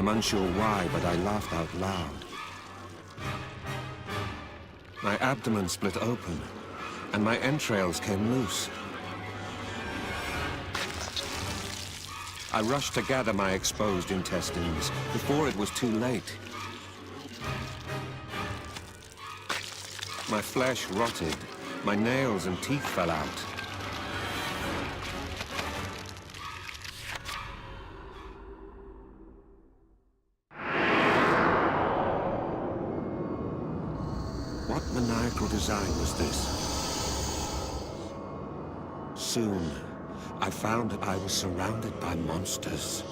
I'm unsure why, but I laughed out loud. My abdomen split open, and my entrails came loose. I rushed to gather my exposed intestines before it was too late. My flesh rotted, my nails and teeth fell out. What maniacal design was this? Soon, I found that I was surrounded by monsters.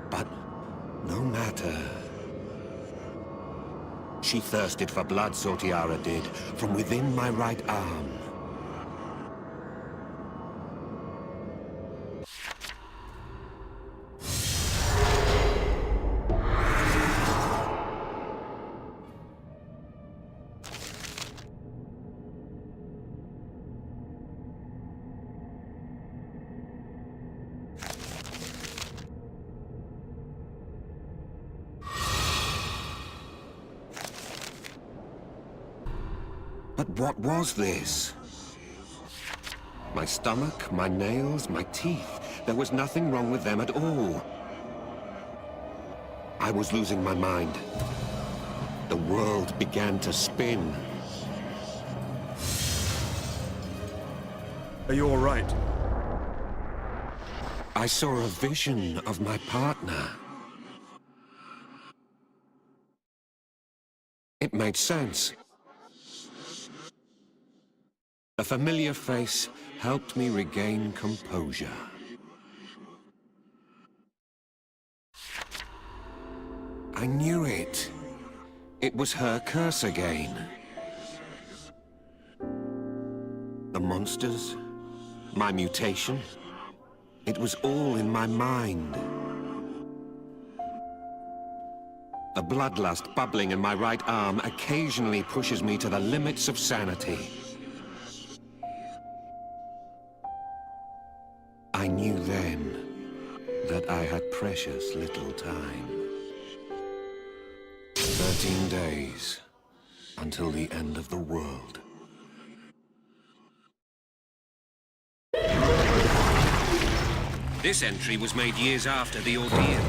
But no matter. She thirsted for blood, Sorcerer did, from within my right arm. But what was this? My stomach, my nails, my teeth. There was nothing wrong with them at all. I was losing my mind. The world began to spin. Are you all right? I saw a vision of my partner. It made sense. A familiar face helped me regain composure. I knew it. It was her curse again. The monsters, my mutation, it was all in my mind. The bloodlust bubbling in my right arm occasionally pushes me to the limits of sanity. I knew then that I had precious little time. 13 days until the end of the world. This entry was made years after the ordeal.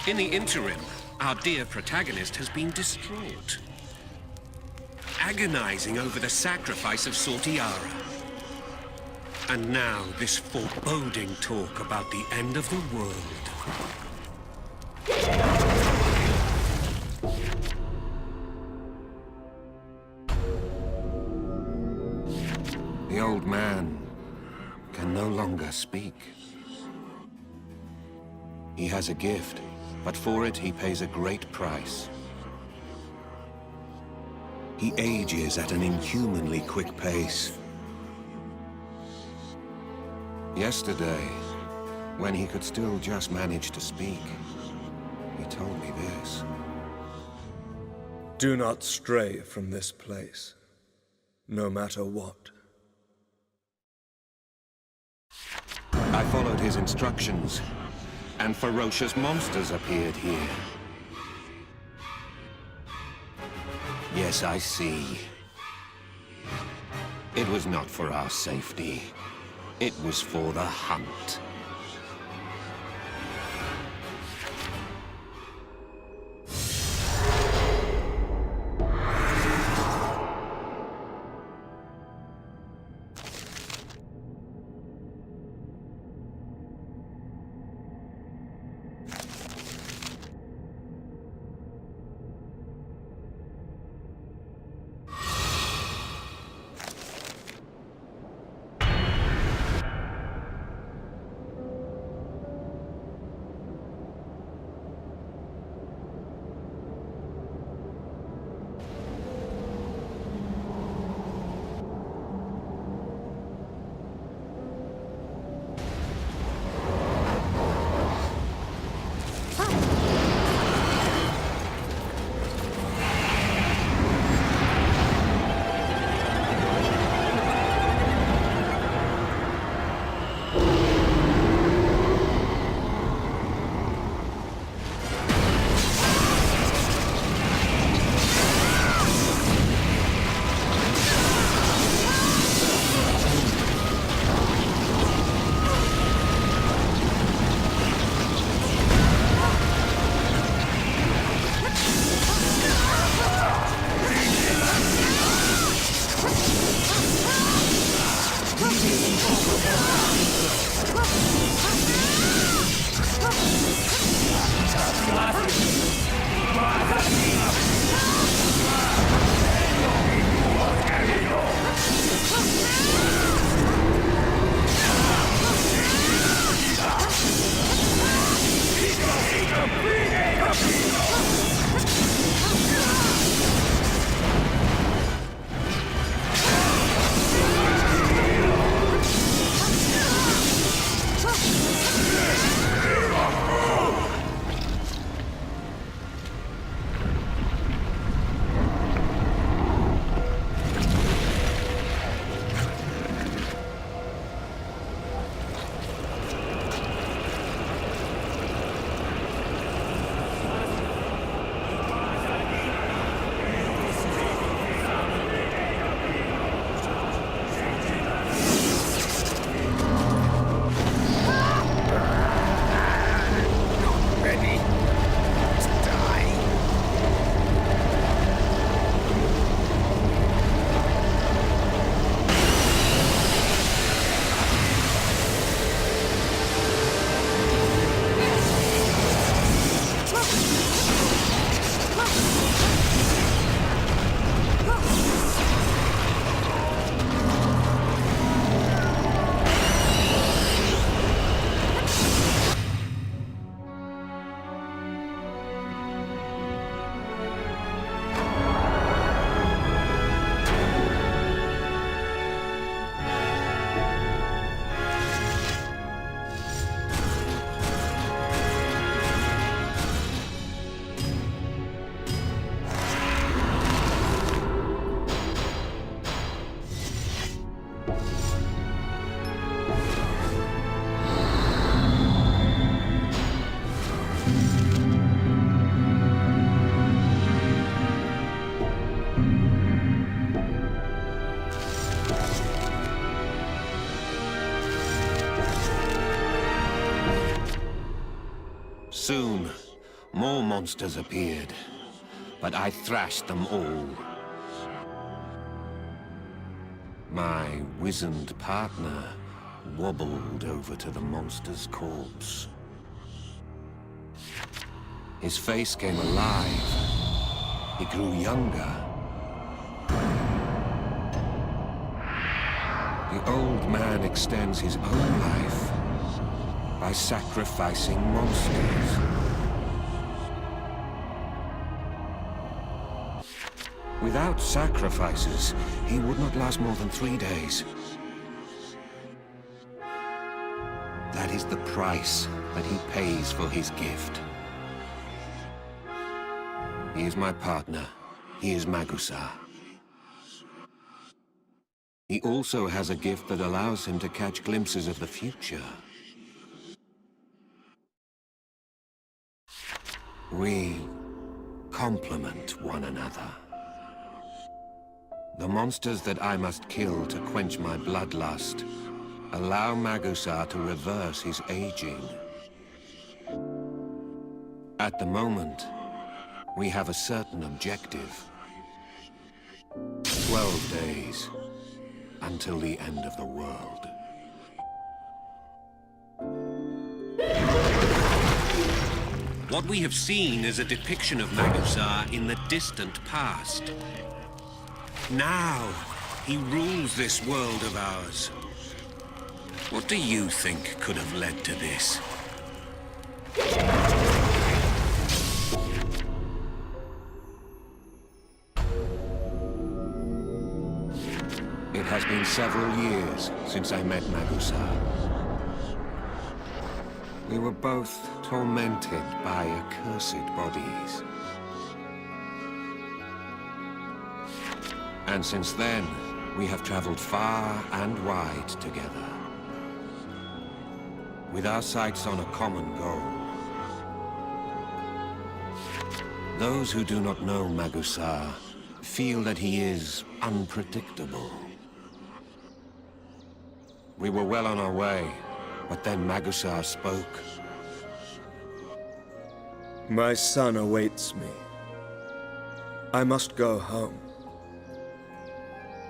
In the interim, our dear protagonist has been distraught, agonizing over the sacrifice of Sorcerer. And now, this foreboding talk about the end of the world. The old man can no longer speak. He has a gift, but for it he pays a great price. He ages at an inhumanly quick pace. Yesterday, when he could still just manage to speak, he told me this. Do not stray from this place, no matter what. I followed his instructions, and ferocious monsters appeared here. Yes, I see. It was not for our safety. It was for the hunt. More monsters appeared, but I thrashed them all. My wizened partner wobbled over to the monster's corpse. His face came alive. He grew younger. The old man extends his own life by sacrificing monsters. Without sacrifices, he would not last more than 3 days. That is the price that he pays for his gift. He is my partner. He is Magus R. He also has a gift that allows him to catch glimpses of the future. We complement one another. The monsters that I must kill to quench my bloodlust allow Magus R to reverse his aging. At the moment, we have a certain objective. 12 days until the end of the world. What we have seen is a depiction of Magus R in the distant past. Now, he rules this world of ours. What do you think could have led to this? It has been several years since I met Magus R. We were both tormented by accursed bodies. And since then, we have traveled far and wide together, with our sights on a common goal. Those who do not know Magus R feel that he is unpredictable. We were well on our way, but then Magus R spoke. My son awaits me. I must go home.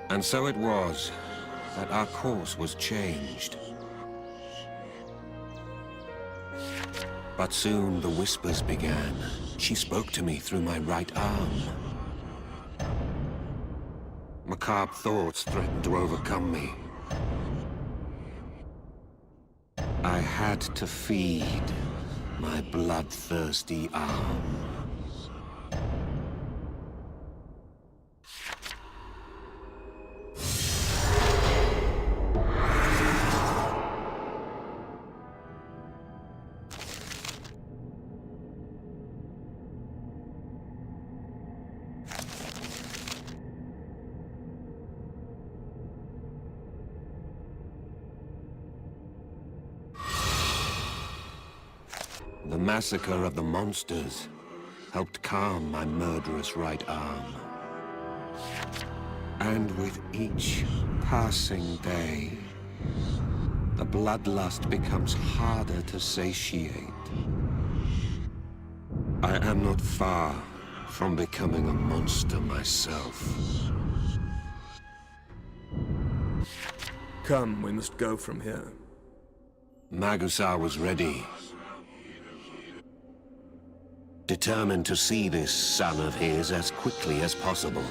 And so it was that our course was changed. But soon the whispers began. She spoke to me through my right arm. Macabre thoughts threatened to overcome me. I had to feed my bloodthirsty arm. The massacre of the monsters helped calm my murderous right arm. And with each passing day, the bloodlust becomes harder to satiate. I am not far from becoming a monster myself. Come, we must go from here. Magus R was ready. Determined to see this son of his as quickly as possible.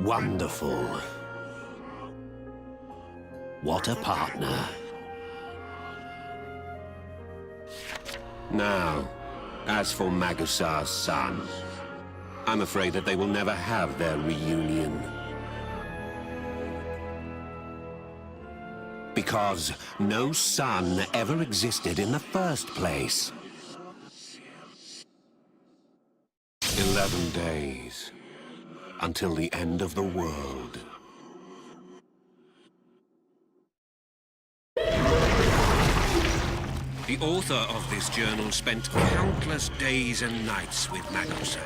Wonderful. What a partner. Now, as for Magus R's son, I'm afraid that they will never have their reunion. Because no son ever existed in the first place. 11 days until the end of the world. The author of this journal spent countless days and nights with Magus R.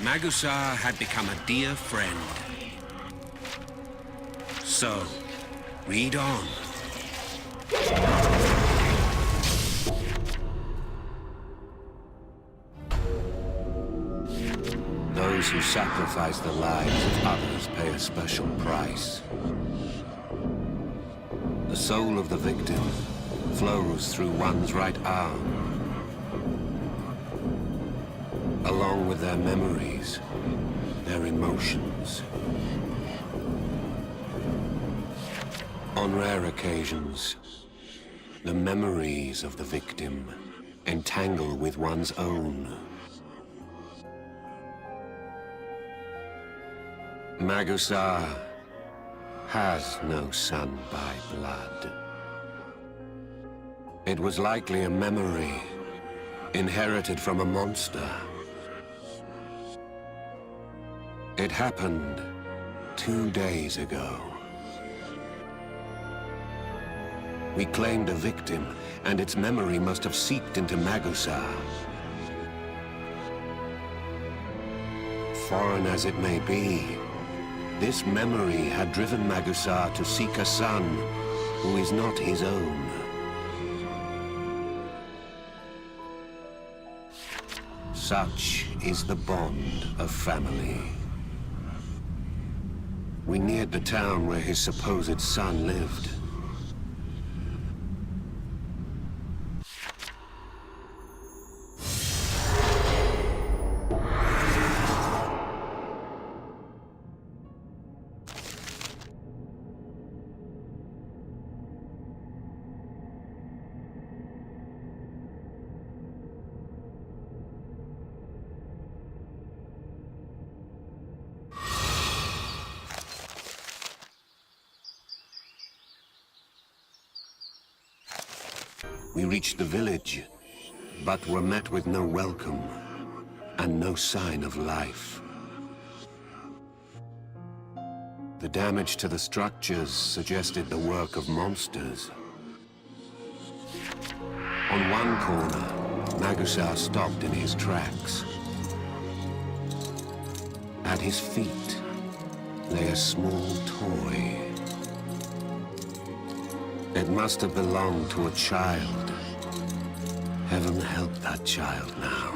Magus R had become a dear friend. So, read on. Those who sacrifice the lives of others pay a special price. The soul of the victim flows through one's right arm, along with their memories, their emotions. On rare occasions, the memories of the victim entangle with one's own. Magus R has no son by blood. It was likely a memory inherited from a monster. It happened 2 days ago. We claimed a victim, and its memory must have seeped into Magus R. Foreign as it may be, this memory had driven Magus R to seek a son who is not his own. Such is the bond of family. We neared the town where his supposed son lived. We reached the village, but were met with no welcome and no sign of life. The damage to the structures suggested the work of monsters. On one corner, Magus R stopped in his tracks. At his feet lay a small toy. It must have belonged to a child. Heaven help that child now.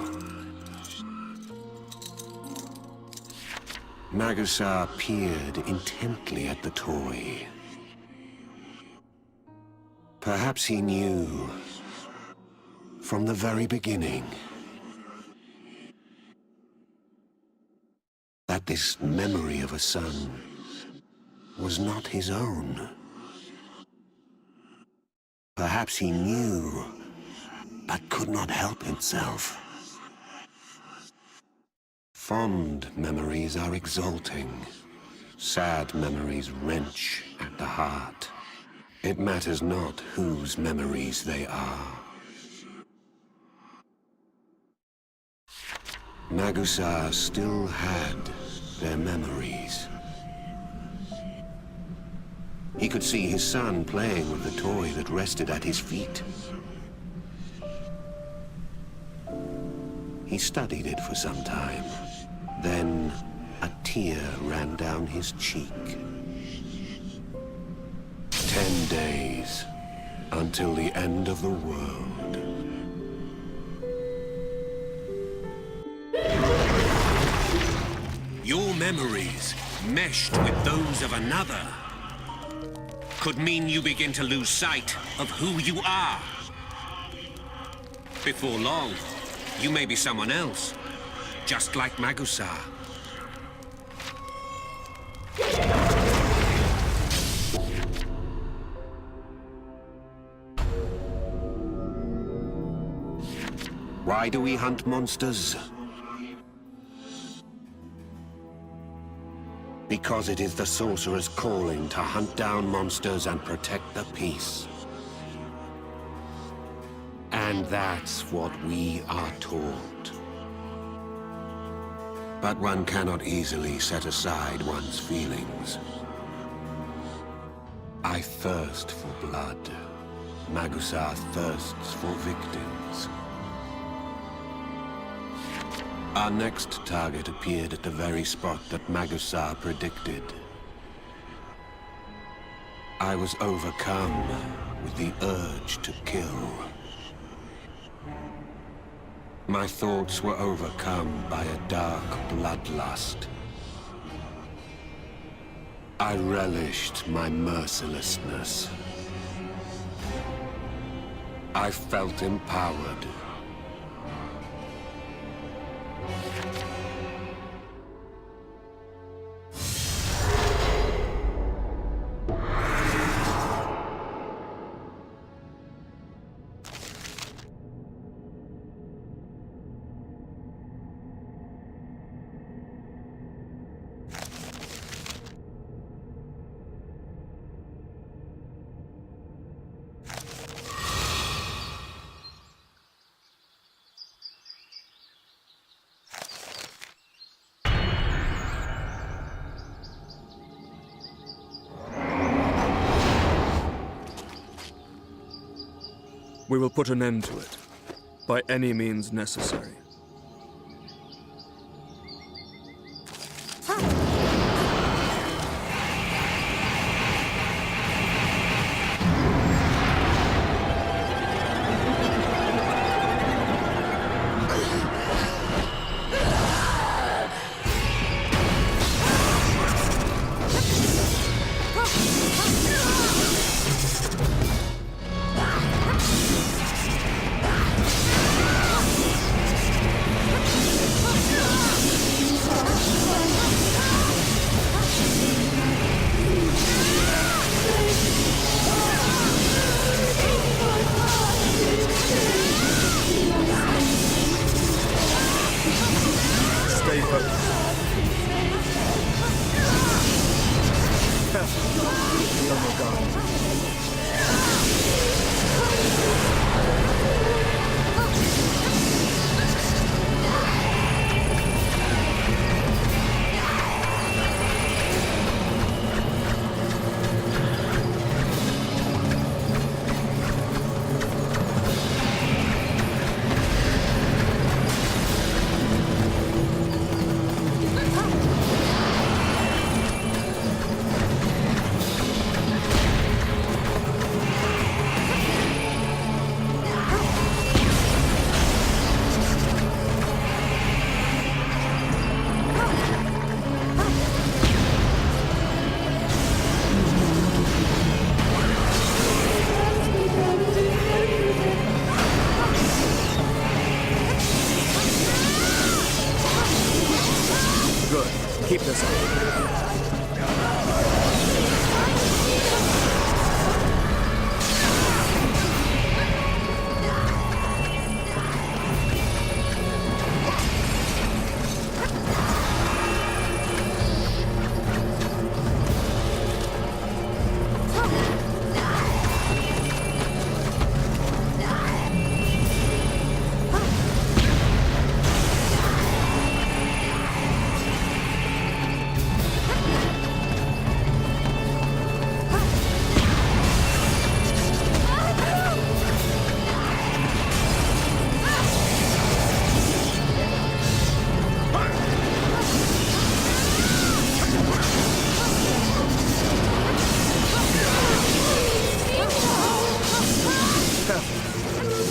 Magus R peered intently at the toy. Perhaps he knew from the very beginning that this memory of a son was not his own. Perhaps he knew, but could not help himself. Fond memories are exalting. Sad memories wrench at the heart. It matters not whose memories they are. Magus R still had their memories. He could see his son playing with the toy that rested at his feet. He studied it for some time. Then a tear ran down his cheek. 10 days until the end of the world. Your memories, meshed with those of another, could mean you begin to lose sight of who you are. Before long, you may be someone else, just like Magus R. Why do we hunt monsters? Because it is the sorcerer's calling to hunt down monsters and protect the peace. And that's what we are taught. But one cannot easily set aside one's feelings. I thirst for blood. Magus R thirsts for victims. Our next target appeared at the very spot that Magus R predicted. I was overcome with the urge to kill. My thoughts were overcome by a dark bloodlust. I relished my mercilessness. I felt empowered. We will put an end to it, by any means necessary. Stay focused. Be on your guard. Keep this up.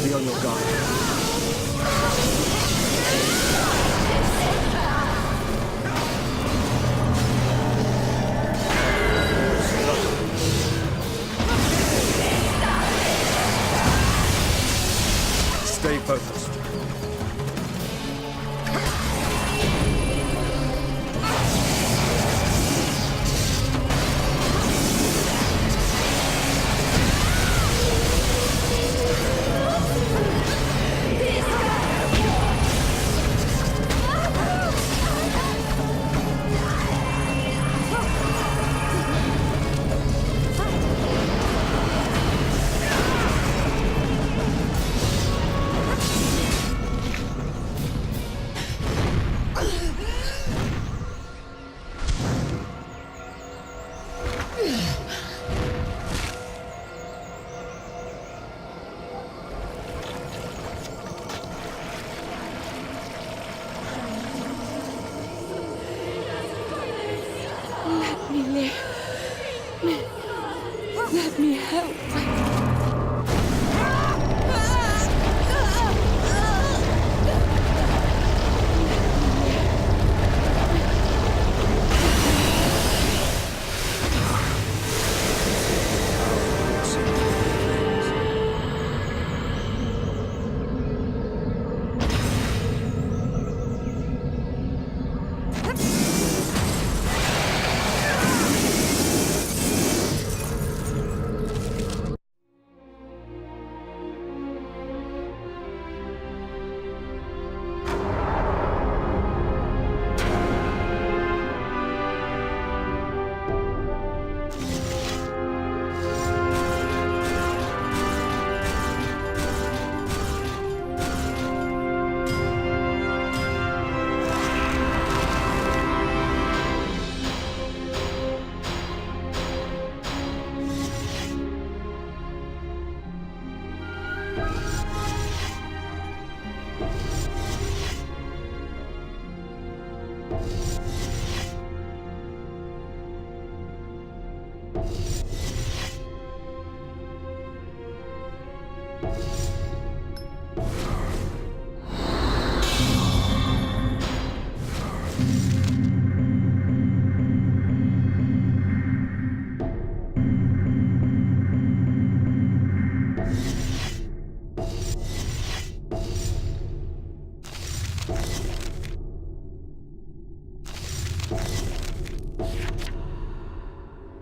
Be on your guard. Stay focused.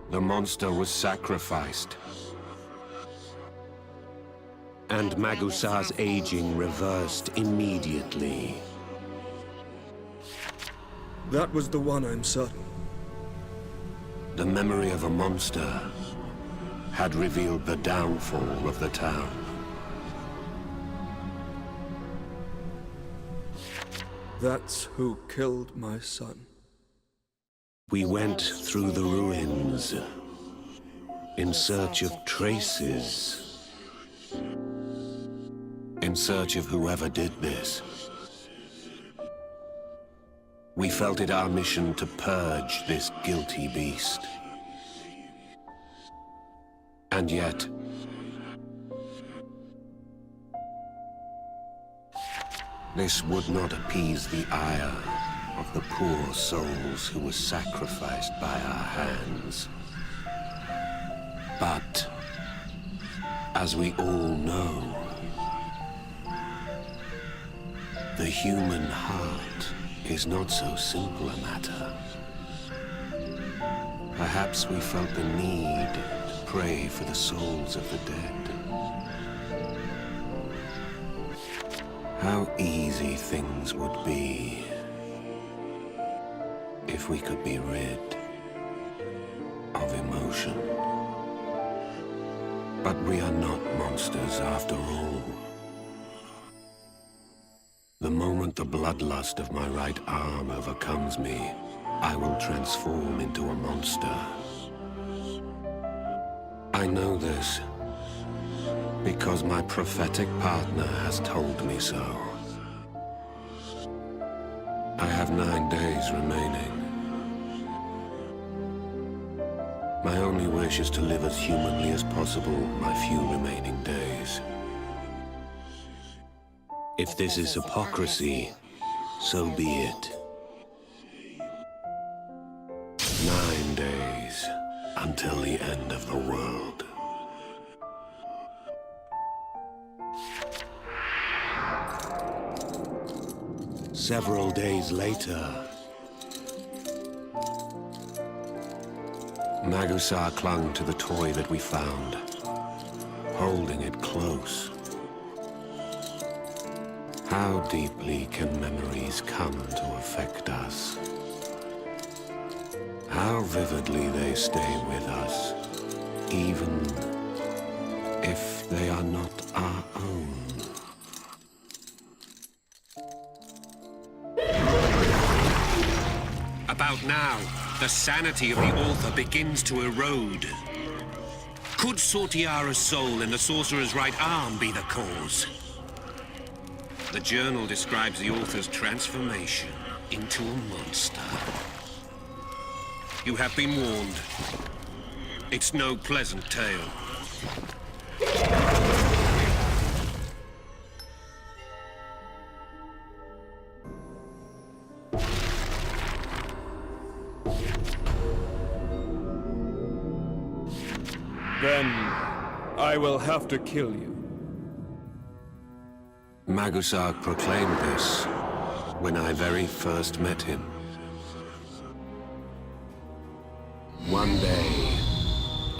The monster was sacrificed. And Magus R's aging reversed immediately. That was the one, I'm certain. The memory of a monster had revealed the downfall of the town. That's who killed my son. We went through the ruins in search of traces, in search of whoever did this. We felt it our mission to purge this guilty beast. And yet, this would not appease the ire of the poor souls who were sacrificed by our hands. But, as we all know, the human heart is not so simple a matter. Perhaps we felt the need to pray for the souls of the dead. How easy things would be if we could be rid of emotion. But we are not monsters after all. The moment the bloodlust of my right arm overcomes me, I will transform into a monster. I know this because my prophetic partner has told me so. I have 9 days remaining. My only wish is to live as humanly as possible my few remaining days. If this is hypocrisy, so be it. 9 days until the end of the world. Several days later, Magus R clung to the toy that we found, holding it close. How deeply can memories come to affect us? How vividly they stay with us, even if they are not our own. About now, the sanity of the author begins to erode. Could Sortiara's soul in the sorcerer's right arm be the cause? The journal describes the author's transformation into a monster. You have been warned. It's no pleasant tale. Then I will have to kill you. Magus R proclaimed this when I very first met him. One day,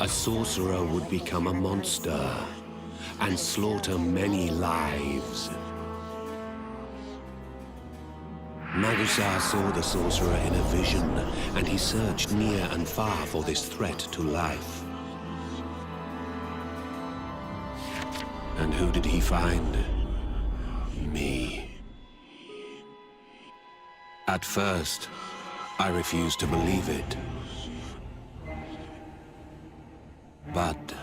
a sorcerer would become a monster and slaughter many lives. Magus R saw the sorcerer in a vision, and he searched near and far for this threat to life. And who did he find? Me. At first, I refused to believe it. But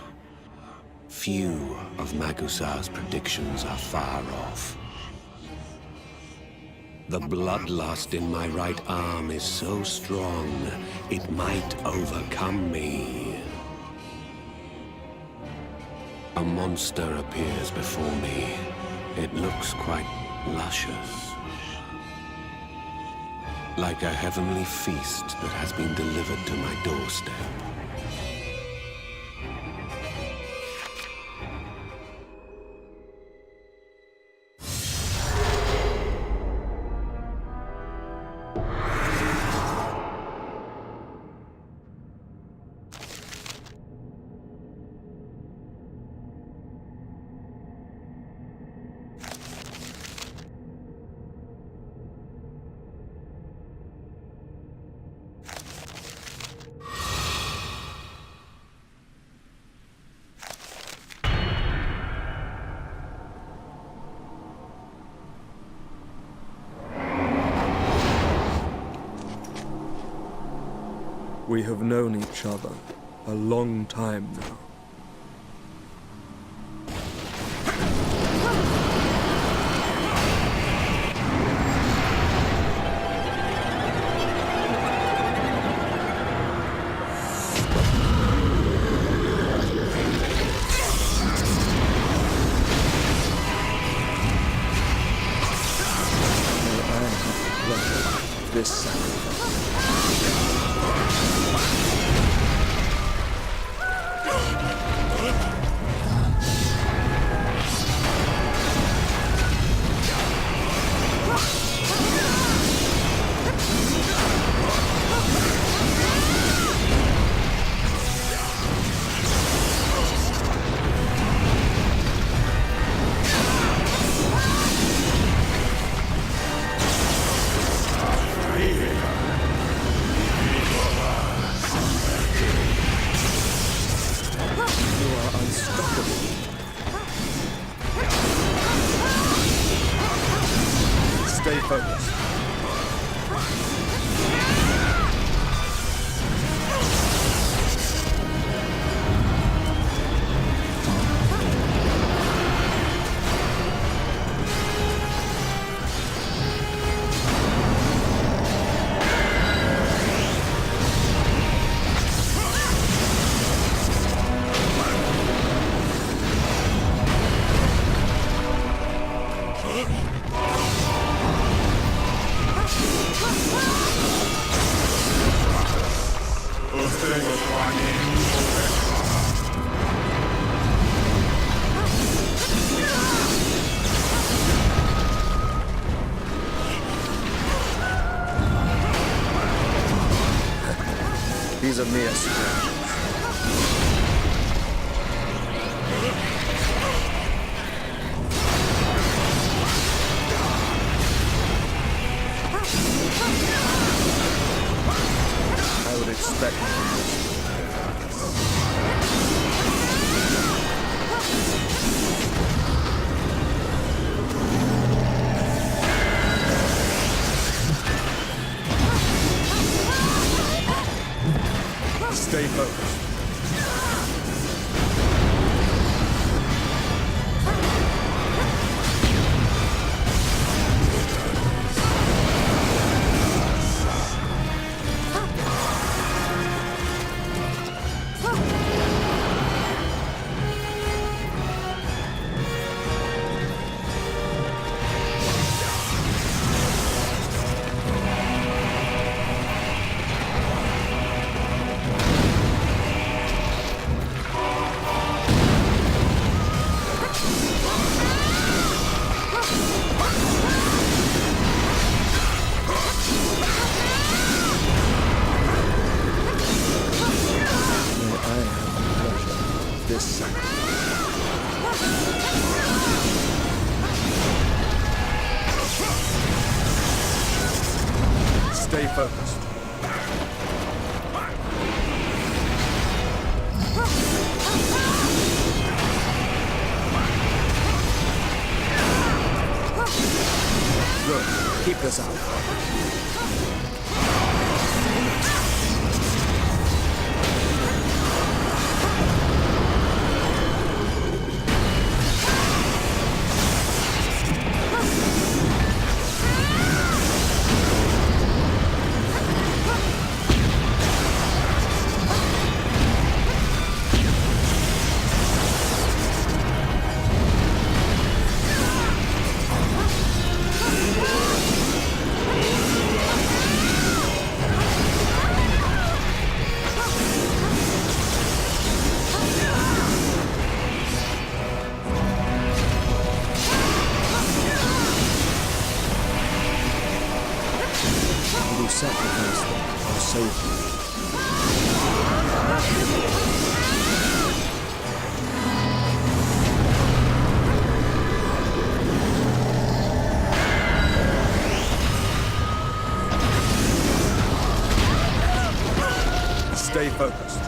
few of Magus R's predictions are far off. The bloodlust in my right arm is so strong, it might overcome me. A monster appears before me. It looks quite luscious. Like a heavenly feast that has been delivered to my doorstep. We have known each other a long time now. May I have the pleasure of this sacrifice. Stay focused. These are mere strangers. I would expect this. Stay focused. Stay focused. Good. Keep this up. sacrifice them or save them. Stay focused.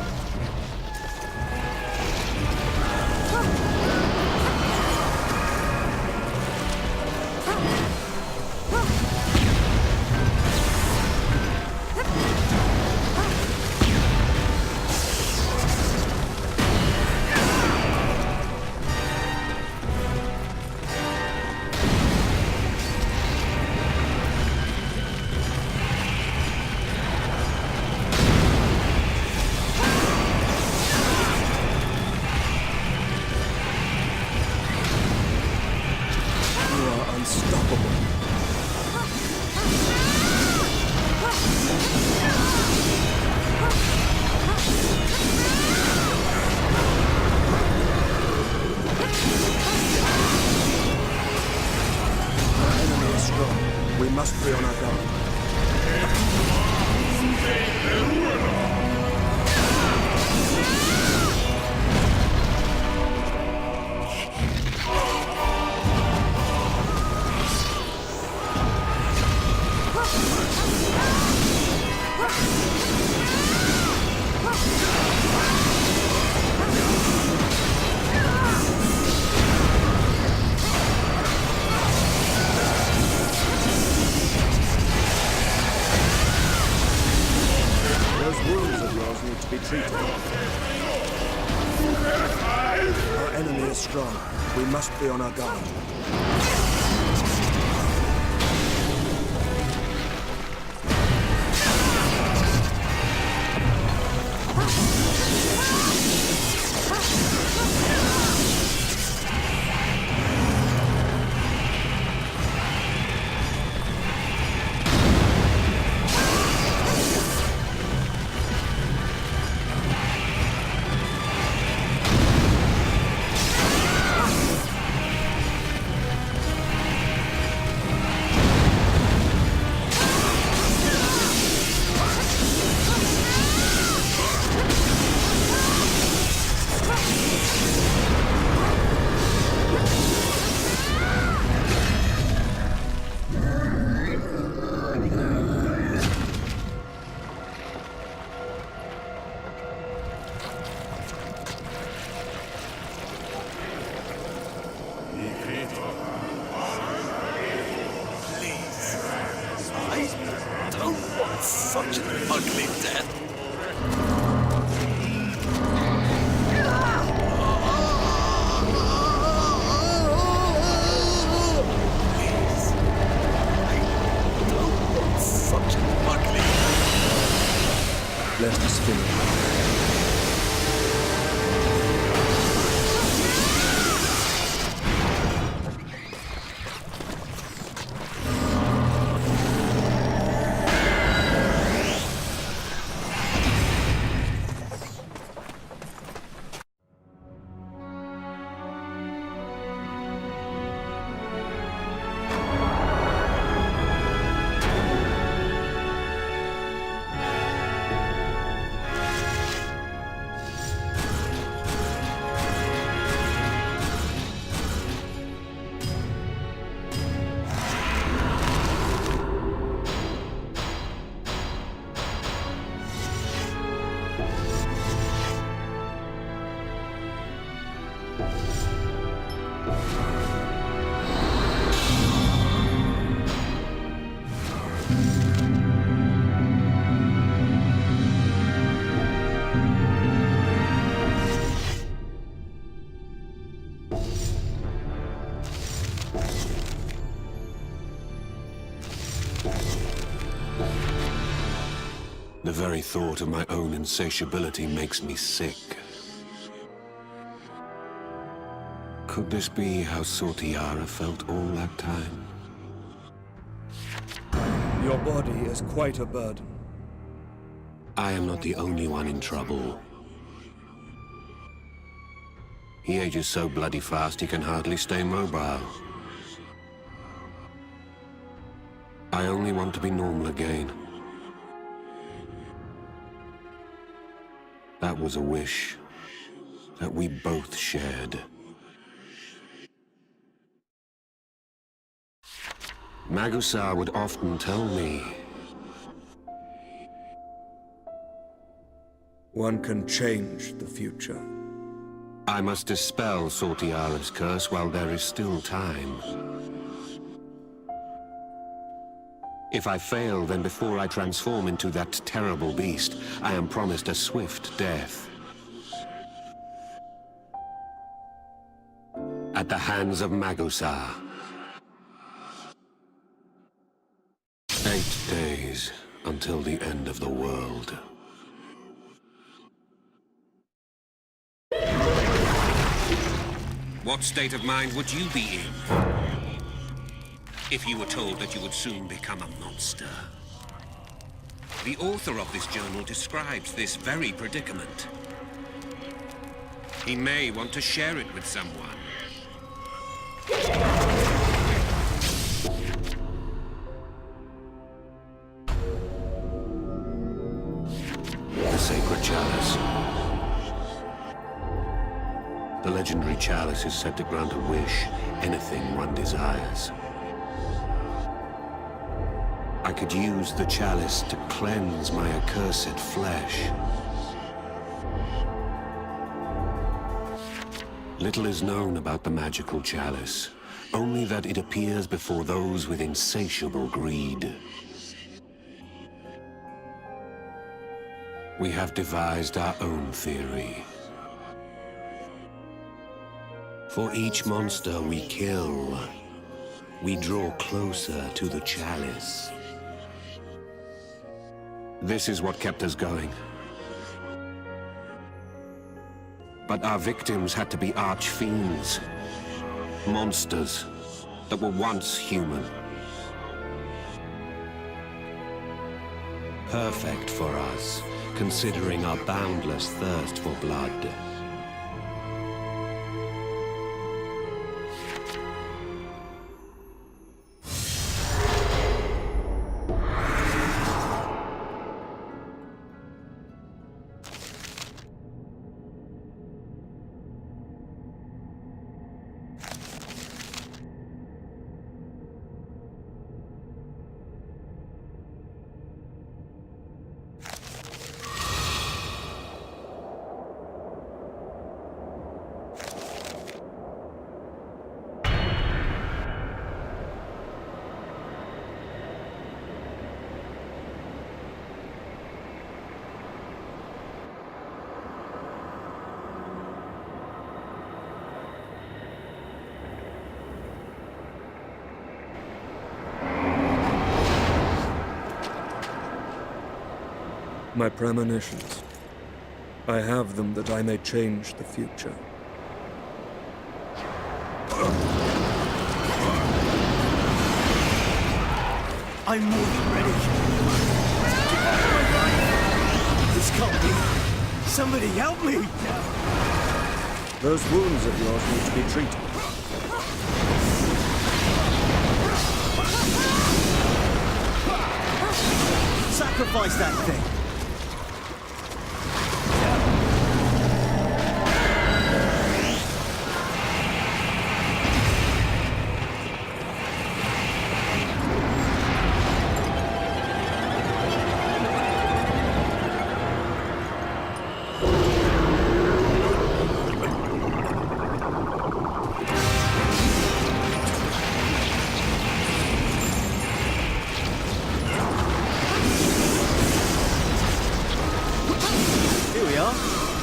We must be on our guard. Be treated. Our enemy is strong. We must be on our guard. Such an ugly death. Please. I don't want such an ugly death. Let us finish. The very thought of my own insatiability makes me sick. Could this be how Sortiara felt all that time? Your body is quite a burden. I am not the only one in trouble. He ages so bloody fast he can hardly stay mobile. I only want to be normal again. That was a wish that we both shared. Magus R would often tell me, one can change the future. I must dispel Sortiara's curse while there is still time. If I fail, then before I transform into that terrible beast, I am promised a swift death. At the hands of Magus R. 8 days until the end of the world. What state of mind would you be in if you were told that you would soon become a monster? The author of this journal describes this very predicament. He may want to share it with someone. The sacred chalice. The legendary chalice is said to grant a wish, anything one desires. I could use the chalice to cleanse my accursed flesh. Little is known about the magical chalice, only that it appears before those with insatiable greed. We have devised our own theory. For each monster we kill, we draw closer to the chalice. This is what kept us going. But our victims had to be arch-fiends. Monsters that were once human. Perfect for us, considering our boundless thirst for blood. My premonitions. I have them that I may change the future. I'm more than ready. This can't be. Somebody help me! Those wounds of yours need to be treated. Sacrifice that thing!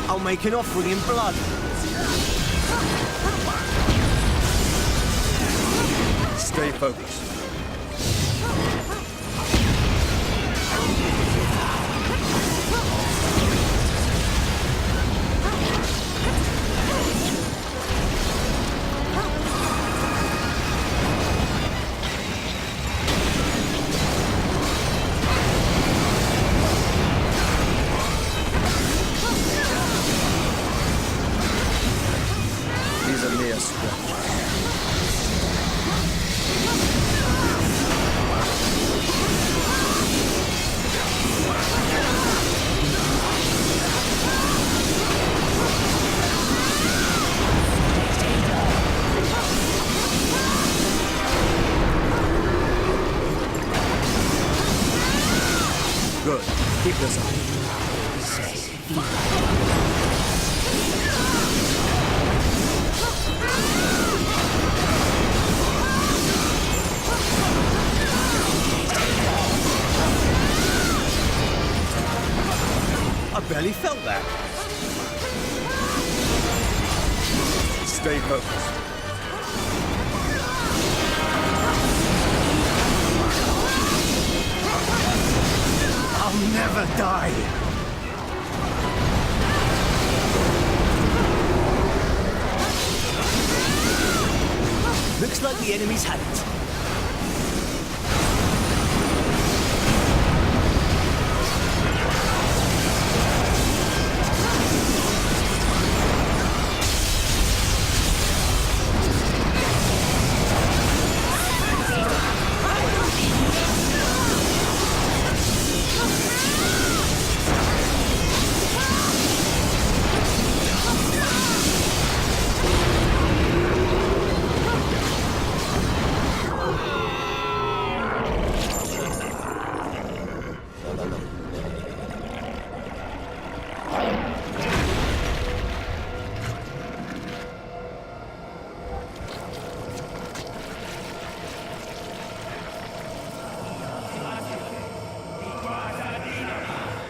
I'll make an offering in blood. Stay focused. These are mere scratches. that. Stay focused. I'll never die. Looks like the enemy's had it.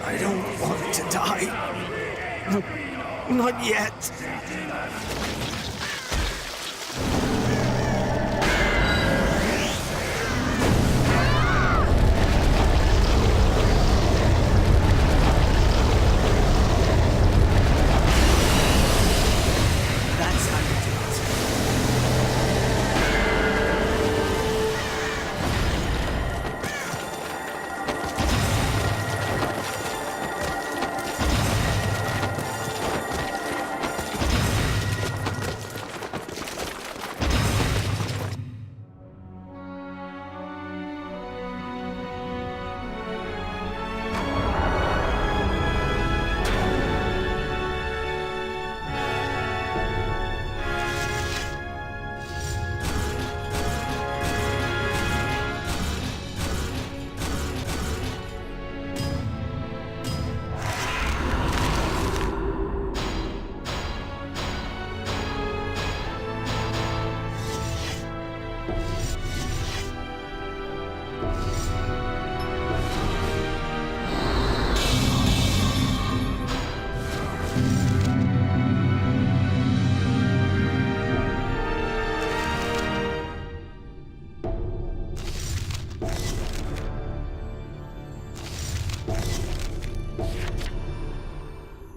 I don't want to die. Not yet. That's how you do it.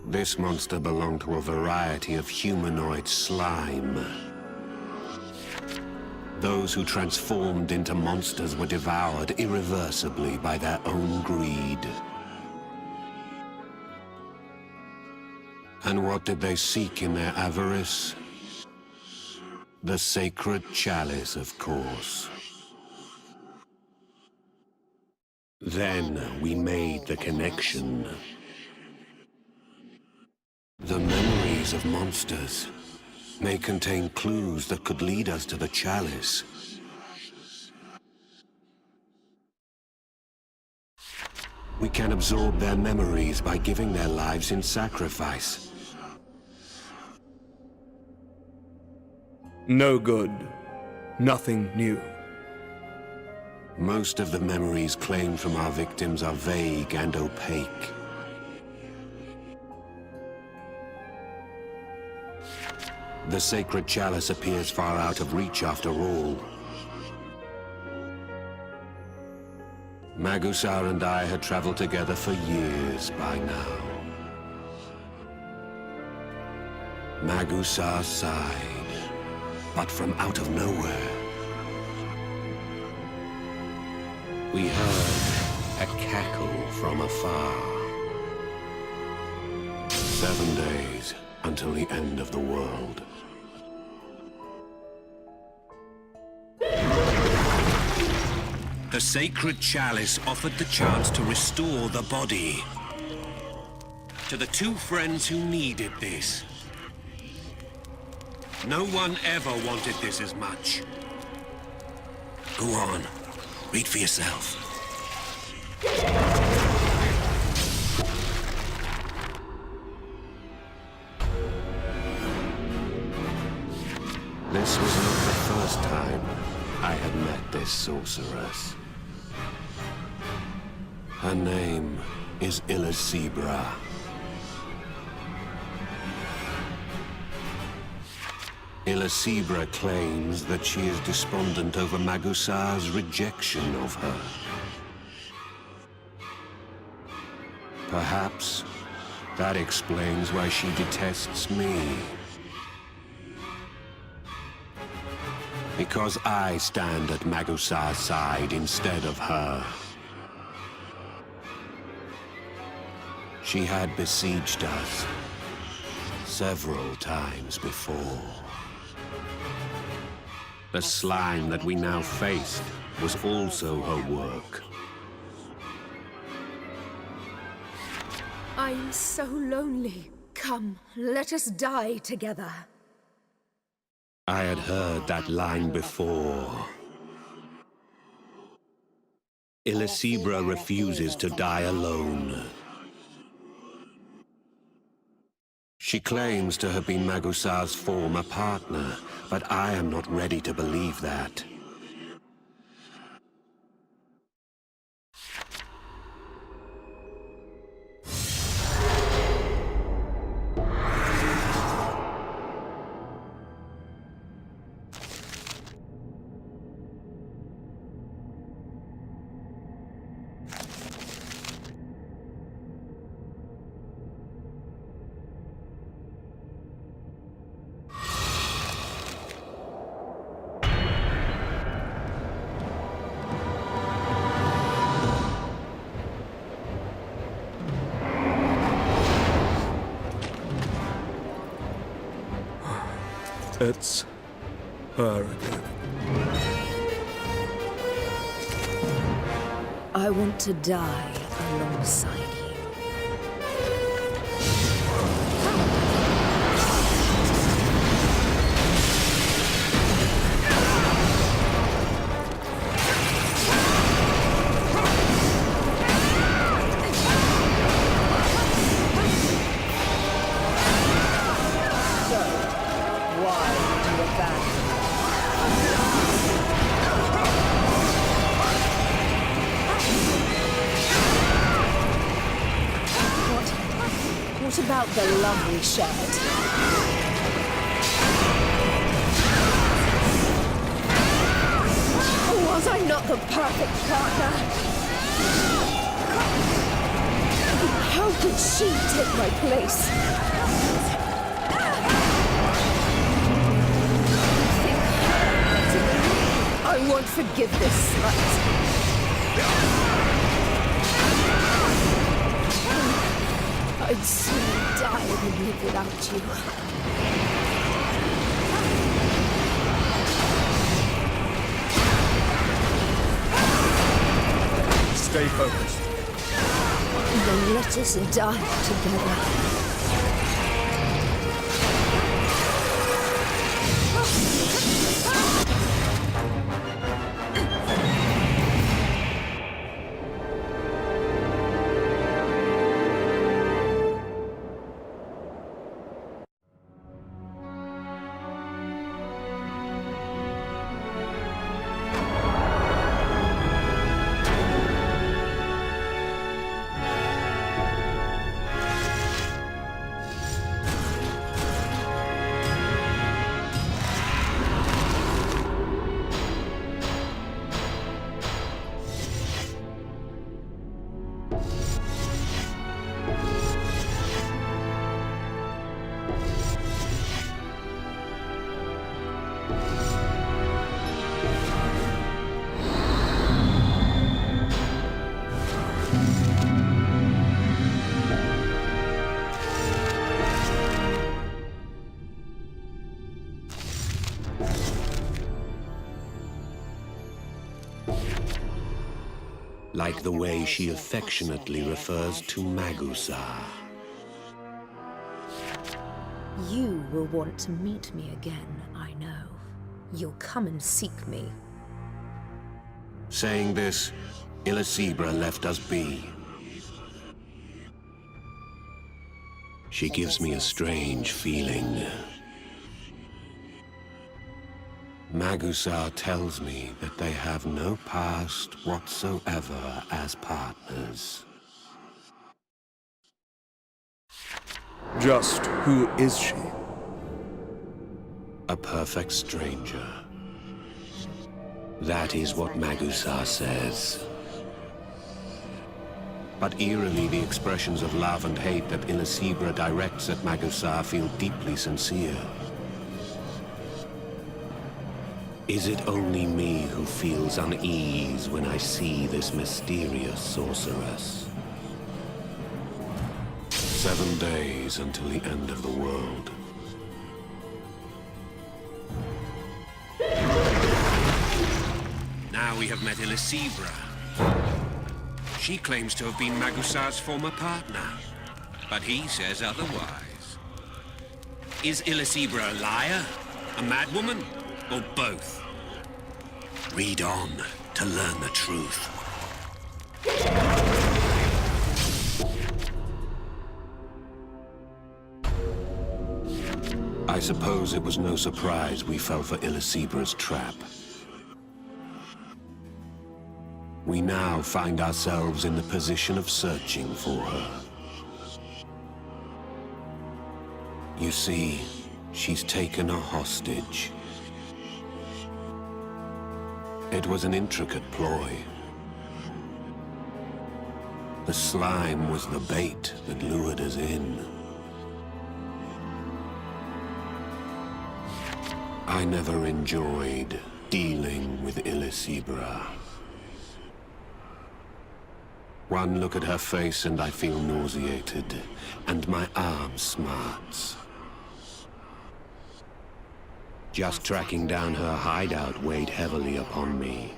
This monster belonged to a variety of humanoid slime. Those who transformed into monsters were devoured irreversibly by their own greed. And what did they seek in their avarice? The sacred chalice, of course. Then we made the connection. The memories of monsters may contain clues that could lead us to the chalice. We can absorb their memories by giving their lives in sacrifice. No good. Nothing new. Most of the memories claimed from our victims are vague and opaque. The sacred chalice appears far out of reach after all. Magus R and I had traveled together for years by now. Magus R sighed, but from out of nowhere, we heard a cackle from afar. 7 days until the end of the world. The sacred chalice offered the chance to restore the body. To the two friends who needed this. No one ever wanted this as much. Go on, read for yourself. This was not the first time I had met this sorceress. Her name is Eliza, Eliza claims that she is despondent over Magus R's rejection of her. Perhaps that explains why she detests me. Because I stand at Magus R's side instead of her. She had besieged us several times before. The slime that we now faced was also her work. I'm so lonely. Come, let us die together. I had heard that line before. Eliza refuses to die alone. She claims to have been Magus R's former partner, but I am not ready to believe that. It's her again. I want to die alongside you. What about the love we shared? Was I not the perfect partner? How could she take my place? I won't forgive this slut. I'd sooner die than live without you. Stay focused. Then let us die together. Like the way she affectionately refers to Magus R. You will want to meet me again, I know. You'll come and seek me. Saying this, Eliza left us be. She gives me a strange feeling. Magus R tells me that they have no past whatsoever as partners. Just who is she? A perfect stranger. That is what Magus R says. But eerily, the expressions of love and hate that Eliza directs at Magus R feel deeply sincere. Is it only me who feels unease when I see this mysterious sorceress? 7 days until the end of the world. Now we have met Eliza. She claims to have been Magus R's former partner, but he says otherwise. Is Eliza a liar, a madwoman, or both? Read on to learn the truth. I suppose it was no surprise we fell for Eliza's trap. We now find ourselves in the position of searching for her. You see, she's taken a hostage. It was an intricate ploy. The slime was the bait that lured us in. I never enjoyed dealing with Eliza. One look at her face and I feel nauseated, and my arm smarts. Just tracking down her hideout weighed heavily upon me.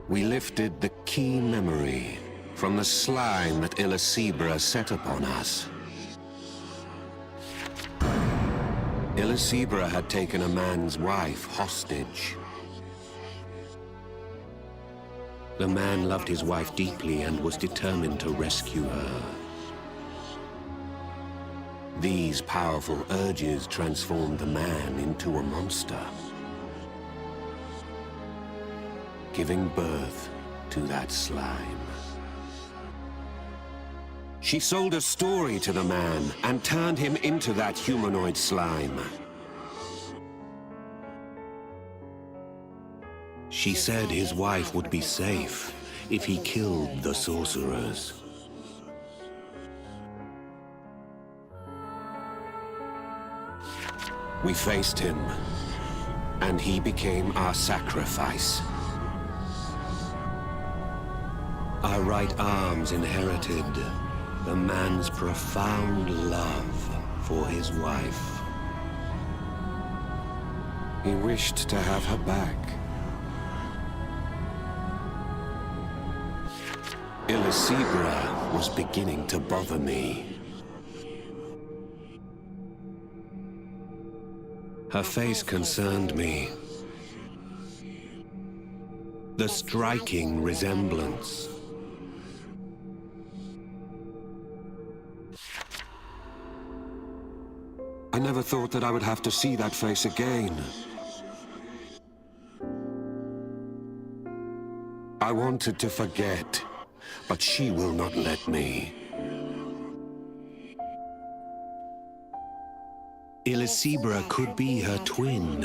We lifted the key memory from the slime that Eliza set upon us. Eliza had taken a man's wife hostage. The man loved his wife deeply and was determined to rescue her. These powerful urges transformed the man into a monster, giving birth to that slime. She sold a story to the man and turned him into that humanoid slime. She said his wife would be safe if he killed the sorcerers. We faced him, and he became our sacrifice. Our right arms inherited the man's profound love for his wife. He wished to have her back. Eliza was beginning to bother me. Her face concerned me. The striking resemblance. I never thought that I would have to see that face again. I wanted to forget, but she will not let me. Eliza could be her twin.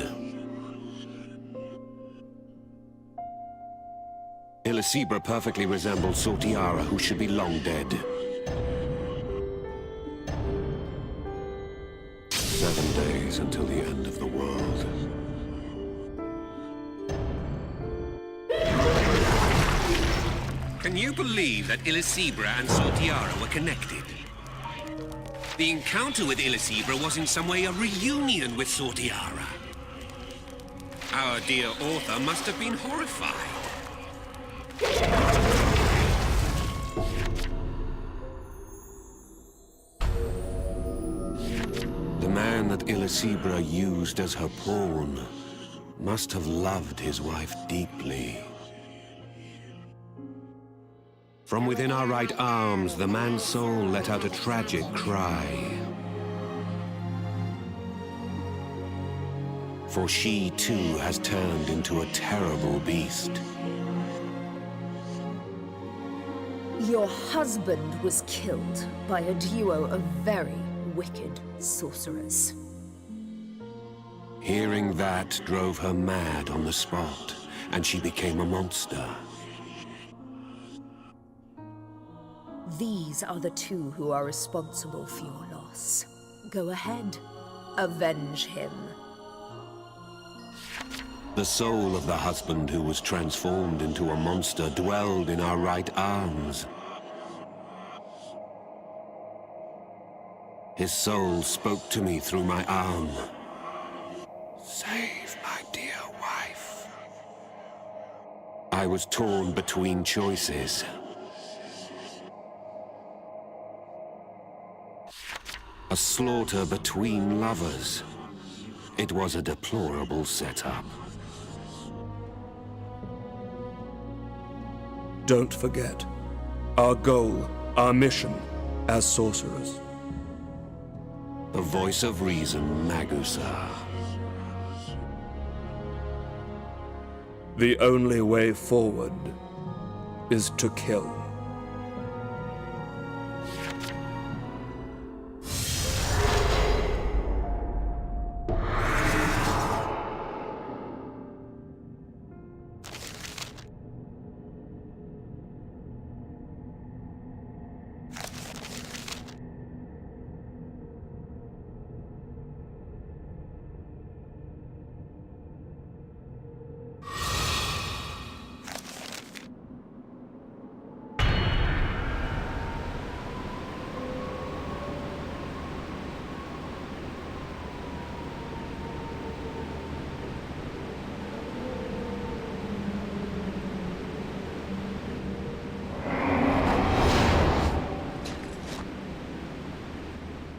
Eliza perfectly resembles sorcerer, who should be long dead. 7 days until the end of the world. Can you believe that Eliza and sorcerer were connected? The encounter with Eliza was in some way a reunion with sorcerer. Our dear author must have been horrified. Celesibra used as her pawn must have loved his wife deeply. From within our right arms, the man's soul let out a tragic cry. For she too has turned into a terrible beast. Your husband was killed by a duo of very wicked sorcerers. Hearing that drove her mad on the spot, and she became a monster. These are the two who are responsible for your loss. Go ahead, avenge him. The soul of the husband who was transformed into a monster dwelled in our right arms. His soul spoke to me through my arm. Save my dear wife. I was torn between choices. A slaughter between lovers. It was a deplorable setup. Don't forget, our goal, our mission, as sorcerers. The voice of reason, Magus R. The only way forward is to kill.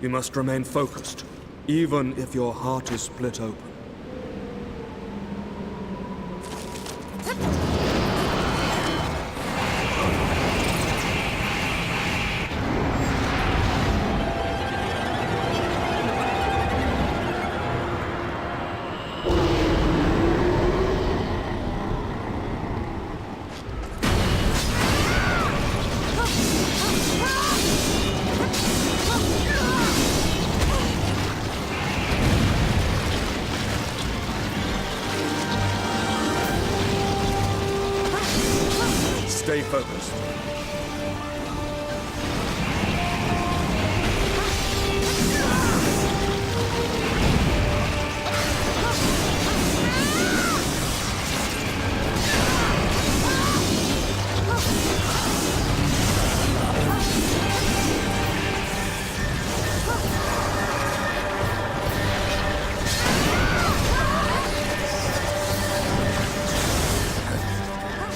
You must remain focused, even if your heart is split open. Stay focused.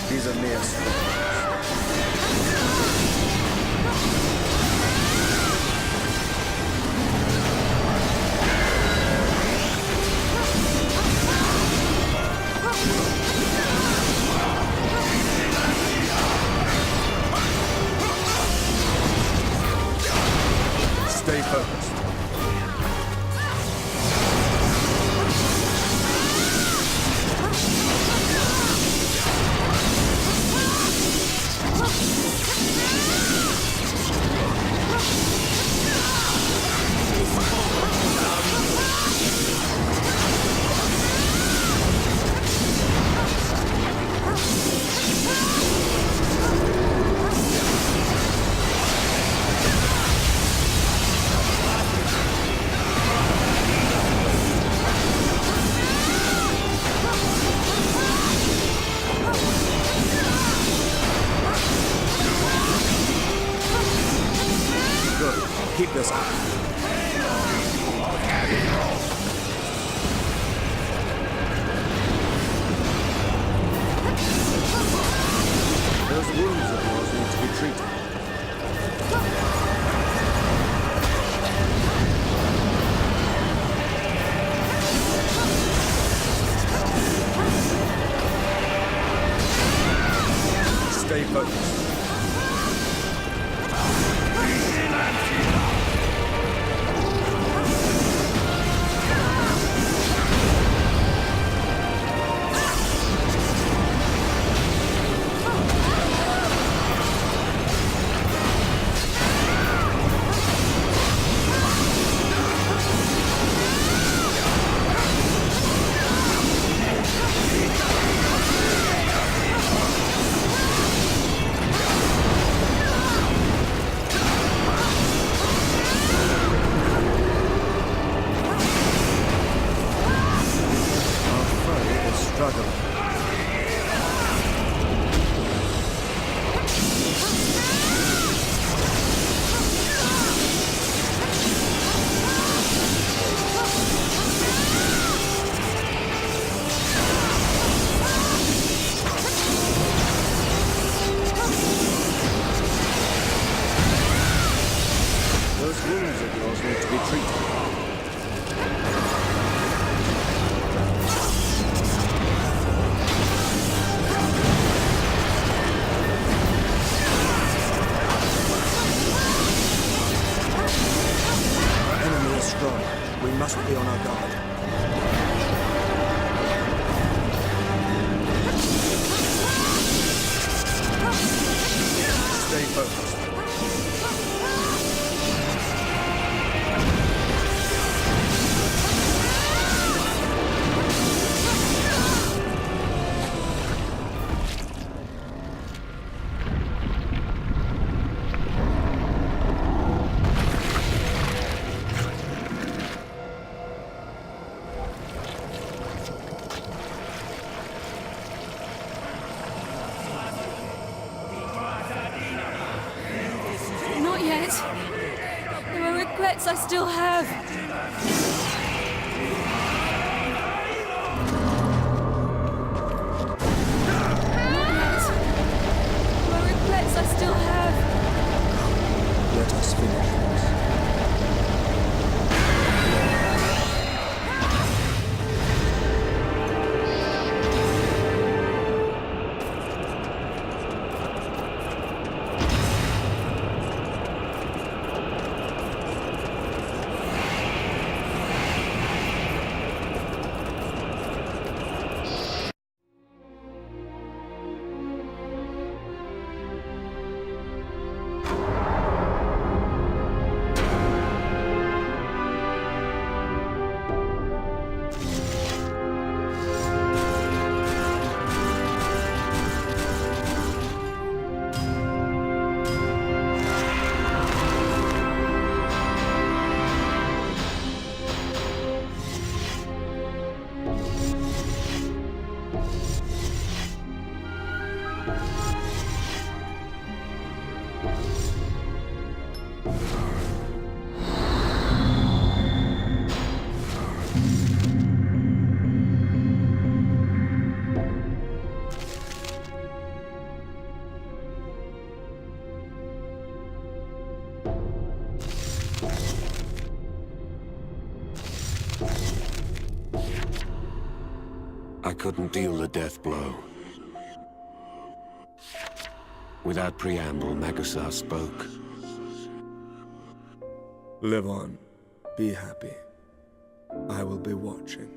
These are mere stories. gargant. Those wounds of yours need to be treated. Our enemy is strong. We must be on our guard. Stay focused. Not yet. There are regrets I still have. Not yet. There are regrets I still have. Let us finish this. I couldn't deal the death blow. Without preamble, Magus R spoke. Live on. Be happy. I will be watching.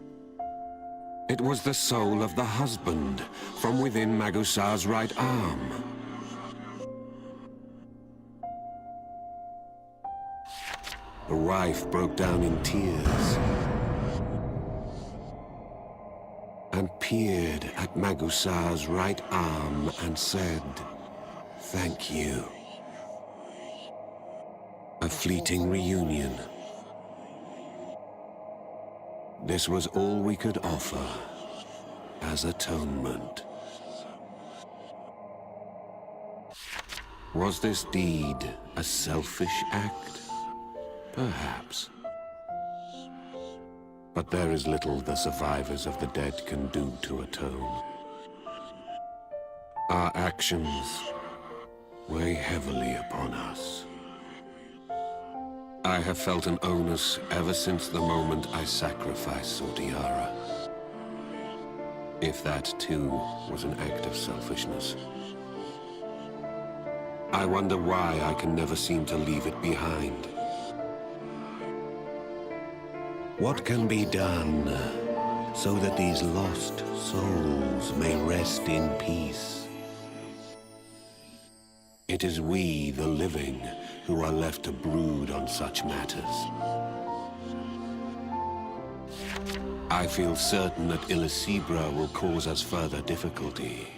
It was the soul of the husband from within Magus R's right arm. The wife broke down in tears and peered at Magus R's right arm and said, "Thank you." A fleeting reunion. This was all we could offer as atonement. Was this deed a selfish act? Perhaps. But there is little the survivors of the dead can do to atone. Our actions weigh heavily upon us. I have felt an onus ever since the moment I sacrificed Sordiara. If that, too, was an act of selfishness. I wonder why I can never seem to leave it behind. What can be done so that these lost souls may rest in peace? It is we, the living, who are left to brood on such matters. I feel certain that Eliza will cause us further difficulty.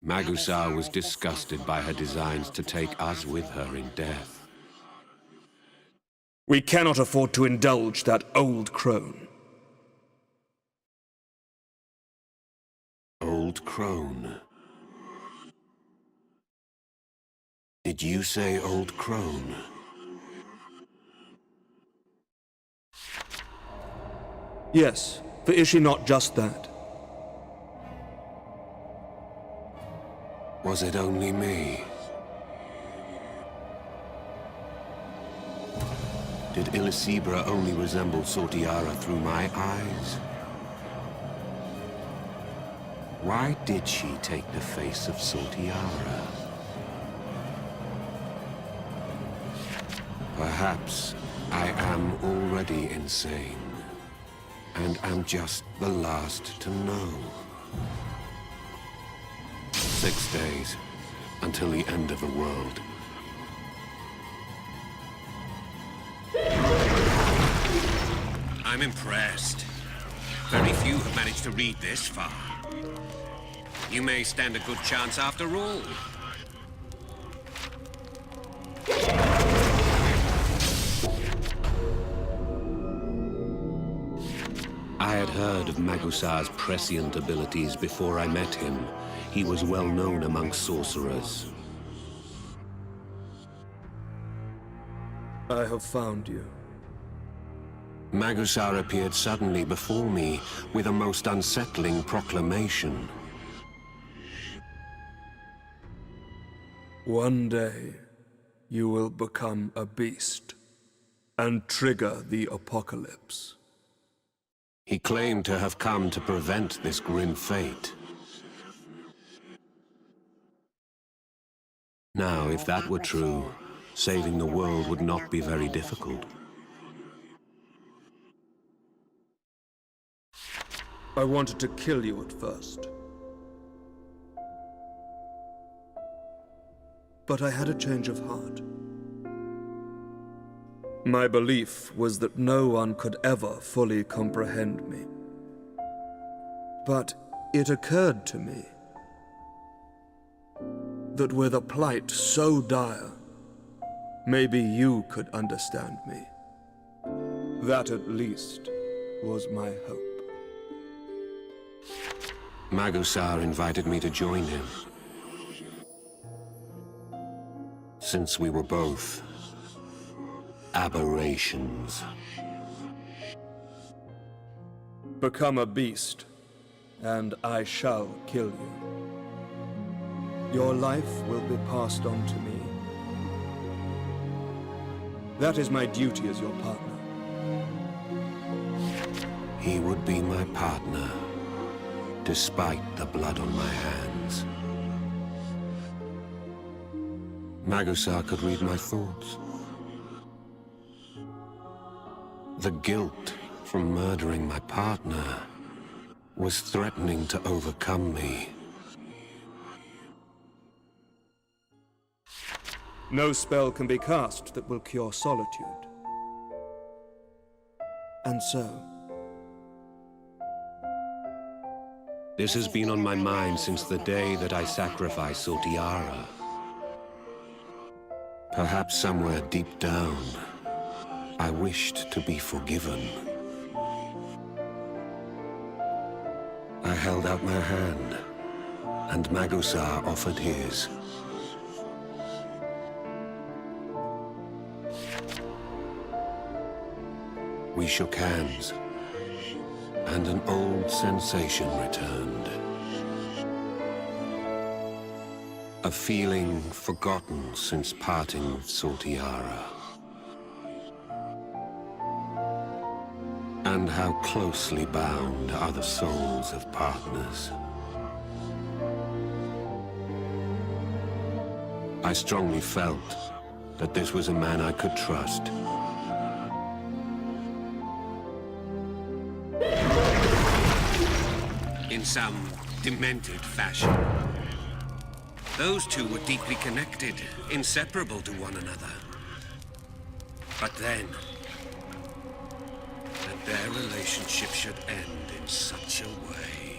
Magus R was disgusted by her designs to take us with her in death. We cannot afford to indulge that old crone. old crone. Did you say old crone? Yes, for is she not just that? Was it only me? Did Eliza only resemble Sortiara through my eyes? Why did she take the face of Sortiara? Perhaps I am already insane, and am just the last to know. 6 days, until the end of the world. I'm impressed. Very few have managed to read this far. You may stand a good chance after all. I had heard of Magus R's prescient abilities before I met him. He was well known among sorcerers. I have found you. Magus R appeared suddenly before me with a most unsettling proclamation. One day, you will become a beast and trigger the apocalypse. He claimed to have come to prevent this grim fate. Now, if that were true, saving the world would not be very difficult. I wanted to kill you at first. But I had a change of heart. My belief was that no one could ever fully comprehend me. But it occurred to me that with a plight so dire, maybe you could understand me. That at least was my hope. Magus R invited me to join him. Since we were both aberrations. Become a beast, and I shall kill you. Your life will be passed on to me. That is my duty as your partner. He would be my partner, despite the blood on my hands. Magus R could read my thoughts. The guilt from murdering my partner was threatening to overcome me. No spell can be cast that will cure solitude. And so, This has been on my mind since the day that I sacrificed Sortiara. Perhaps somewhere deep down, I wished to be forgiven. I held out my hand, and Magus R offered his. We shook hands, and an old sensation returned. A feeling forgotten since parting with Sortiara. And how closely bound are the souls of partners. I strongly felt that this was a man I could trust. In some demented fashion. Those two were deeply connected, inseparable to one another. But then, that their relationship should end in such a way.